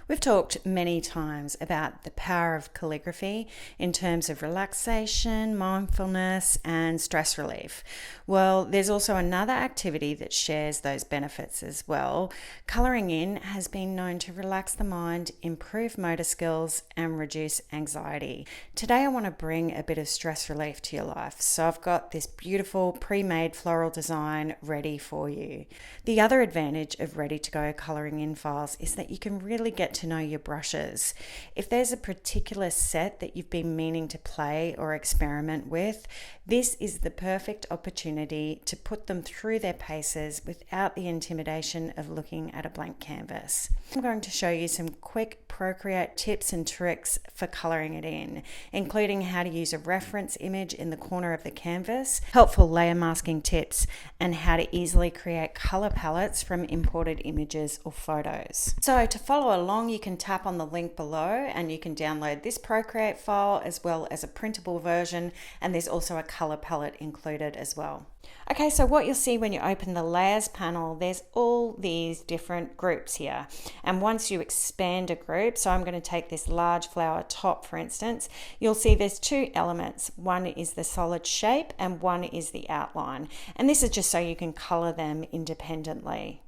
We've talked many times about the power of calligraphy in terms of relaxation, mindfulness, and stress relief. Well, there's also another activity that shares those benefits as well. Colouring in has been known to relax the mind, improve motor skills, and reduce anxiety. Today, I want to bring a bit of stress relief to your life. So I've got this beautiful pre-made floral design ready for you. The other advantage of ready-to-go colouring in files is that you can really get to know your brushes. If there's a particular set that you've been meaning to play or experiment with, this is the perfect opportunity to put them through their paces without the intimidation of looking at a blank canvas. I'm going to show you some quick Procreate tips and tricks for colouring it in, including how to use a reference image in the corner of the canvas, helpful layer masking tips, and how to easily create colour palettes from imported images or photos. So to follow along, you can tap on the link below and you can download this Procreate file as well as a printable version, and there's also a colour palette included as well. Okay, so what you'll see when you open the layers panel, there's all these different groups here. And once you expand a group, so I'm going to take this large flower top for instance, you'll see there's two elements. One is the solid shape and one is the outline. And this is just so you can color them independently.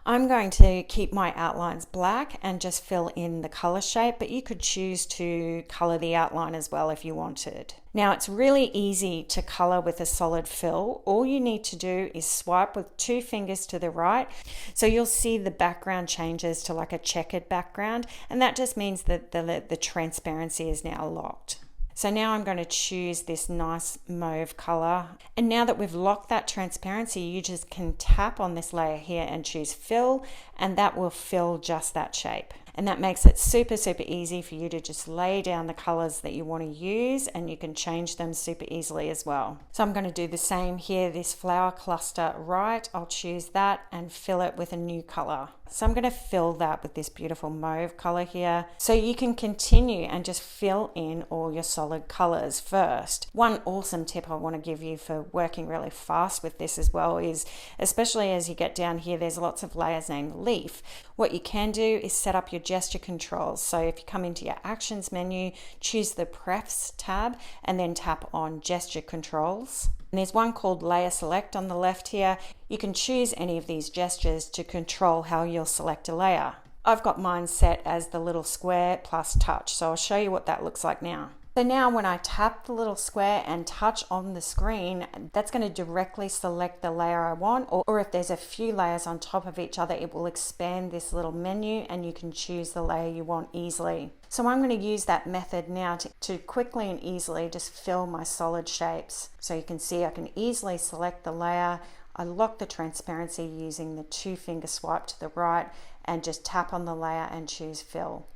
I'm going to keep my outlines black and just fill in the color shape, but you could choose to color the outline as well if you wanted. Now it's really easy to color with a solid fill. All you need to do is swipe with two fingers to the right. So you'll see the background changes to like a checkered background, and that just means that the transparency is now locked. So now I'm going to choose this nice mauve color. And now that we've locked that transparency, you just can tap on this layer here and choose fill, and that will fill just that shape. And that makes it super easy for you to just lay down the colors that you want to use, and you can change them super easily as well. So I'm going to do the same here, this flower cluster right, I'll choose that and fill it with a new color. So I'm going to fill that with this beautiful mauve color here. So you can continue and just fill in all your solid colors first. One awesome tip I want to give you for working really fast with this as well is, especially as you get down here, there's lots of layers named leaf. What you can do is set up your gesture controls. So if you come into your actions menu, choose the Prefs tab and then tap on gesture controls. And there's one called layer select on the left here. You can choose any of these gestures to control how you'll select a layer. I've got mine set as the little square plus touch, so I'll show you what that looks like now. So now when I tap the little square and touch on the screen, that's going to directly select the layer I want, or if there's a few layers on top of each other, it will expand this little menu and you can choose the layer you want easily. So I'm going to use that method now to quickly and easily just fill my solid shapes. So you can see I can easily select the layer. I lock the transparency using the two finger swipe to the right and just tap on the layer and choose fill.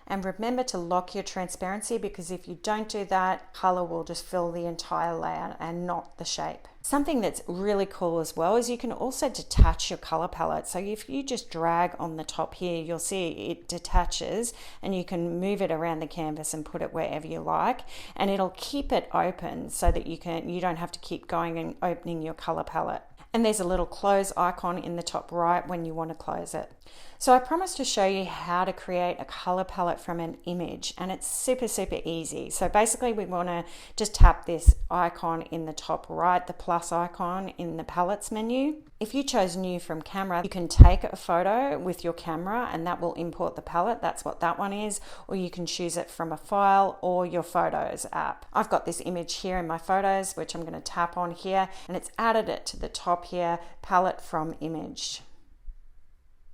And remember to lock your transparency, because if you don't do that, color will just fill the entire layer and not the shape. Something that's really cool as well is you can also detach your color palette. So if you just drag on the top here, you'll see it detaches and you can move it around the canvas and put it wherever you like, and it'll keep it open so that you don't have to keep going and opening your color palette. And there's a little close icon in the top right when you want to close it. So I promised to show you how to create a color palette from an image, and it's super easy. So basically we want to just tap this icon in the top right, the plus icon in the palettes menu. If you chose new from camera, you can take a photo with your camera and that will import the palette. That's what that one is. Or you can choose it from a file or your Photos app. I've got this image here in my photos, which I'm going to tap on here, and it's added it to the top here, palette from image.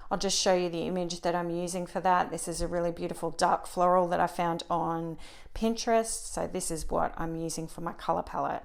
I'll just show you the image that I'm using for that. This is a really beautiful dark floral that I found on Pinterest. So this is what I'm using for my color palette.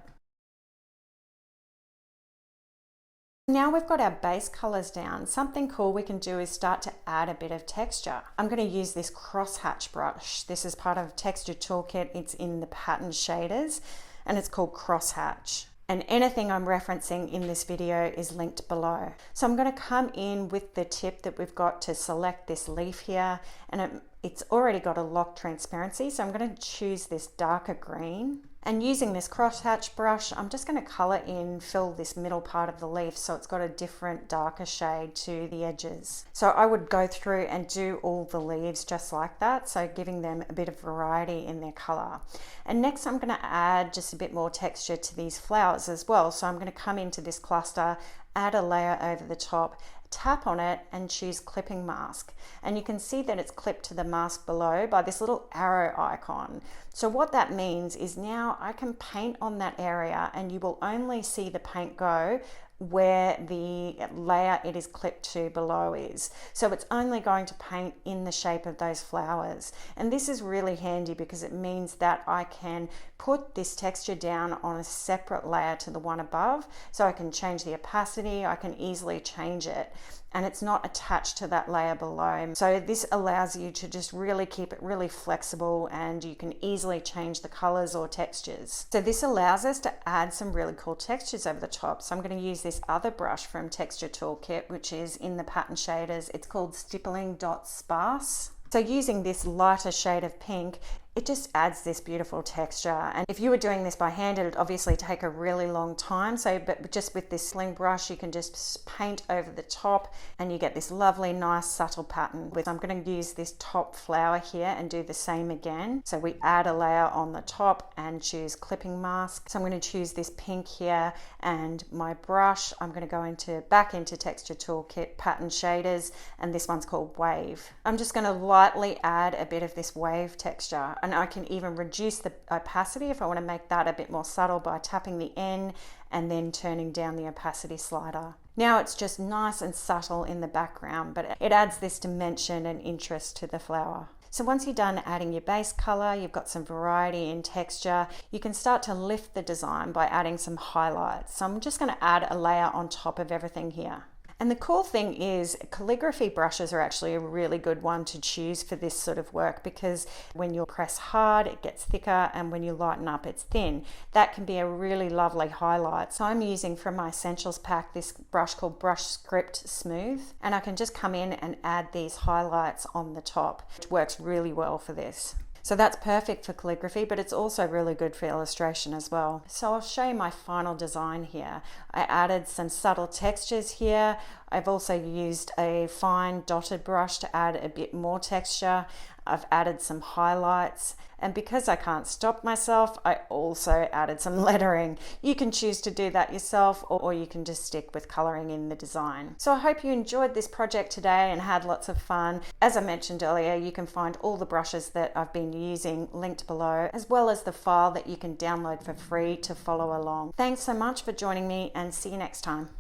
Now we've got our base colors down. Something cool we can do is start to add a bit of texture. I'm going to use this crosshatch brush. This is part of Texture Toolkit. It's in the pattern shaders and it's called crosshatch. And anything I'm referencing in this video is linked below. So I'm going to come in with the tip that we've got to select this leaf here, and it's already got a locked transparency. So I'm going to choose this darker green And using this crosshatch brush, I'm just going to colour in, fill this middle part of the leaf so it's got a different darker shade to the edges. So I would go through and do all the leaves just like that, so giving them a bit of variety in their colour. And next I'm going to add just a bit more texture to these flowers as well. So I'm going to come into this cluster, add a layer over the top, tap on it and choose clipping mask, and you can see that it's clipped to the mask below by this little arrow icon. So what that means is now I can paint on that area and you will only see the paint go where the layer it is clipped to below is. So it's only going to paint in the shape of those flowers. And this is really handy because it means that I can put this texture down on a separate layer to the one above. So I can change the opacity, I can easily change it, and it's not attached to that layer below. So this allows you to just really keep it really flexible, and you can easily change the colors or textures. So this allows us to add some really cool textures over the top. So I'm going to use this other brush from Texture Toolkit, which is in the pattern shaders. It's called Stippling Dot Sparse. So using this lighter shade of pink, it just adds this beautiful texture. And if you were doing this by hand, it would obviously take a really long time. But just with this sling brush, you can just paint over the top and you get this lovely, nice, subtle pattern. I'm going to use this top flower here and do the same again. So we add a layer on the top and choose clipping mask. So I'm going to choose this pink here, and my brush, I'm going to go back into Texture Toolkit, Pattern Shaders, and this one's called Wave. I'm just going to lightly add a bit of this wave texture. And I can even reduce the opacity if I want to make that a bit more subtle by tapping the N and then turning down the opacity slider. Now it's just nice and subtle in the background, but it adds this dimension and interest to the flower. So once you're done adding your base color, you've got some variety in texture, you can start to lift the design by adding some highlights. So I'm just going to add a layer on top of everything here. And the cool thing is calligraphy brushes are actually a really good one to choose for this sort of work, because when you press hard, it gets thicker, and when you lighten up, it's thin. That can be a really lovely highlight. So I'm using from my Essentials pack this brush called Brush Script Smooth, and I can just come in and add these highlights on the top, which works really well for this. So that's perfect for calligraphy, but it's also really good for illustration as well. So I'll show you my final design here. I added some subtle textures here. I've also used a fine dotted brush to add a bit more texture. I've added some highlights, and because I can't stop myself, I also added some lettering. You can choose to do that yourself, or you can just stick with coloring in the design. So I hope you enjoyed this project today and had lots of fun. As I mentioned earlier, you can find all the brushes that I've been using linked below, as well as the file that you can download for free to follow along. Thanks so much for joining me, and see you next time.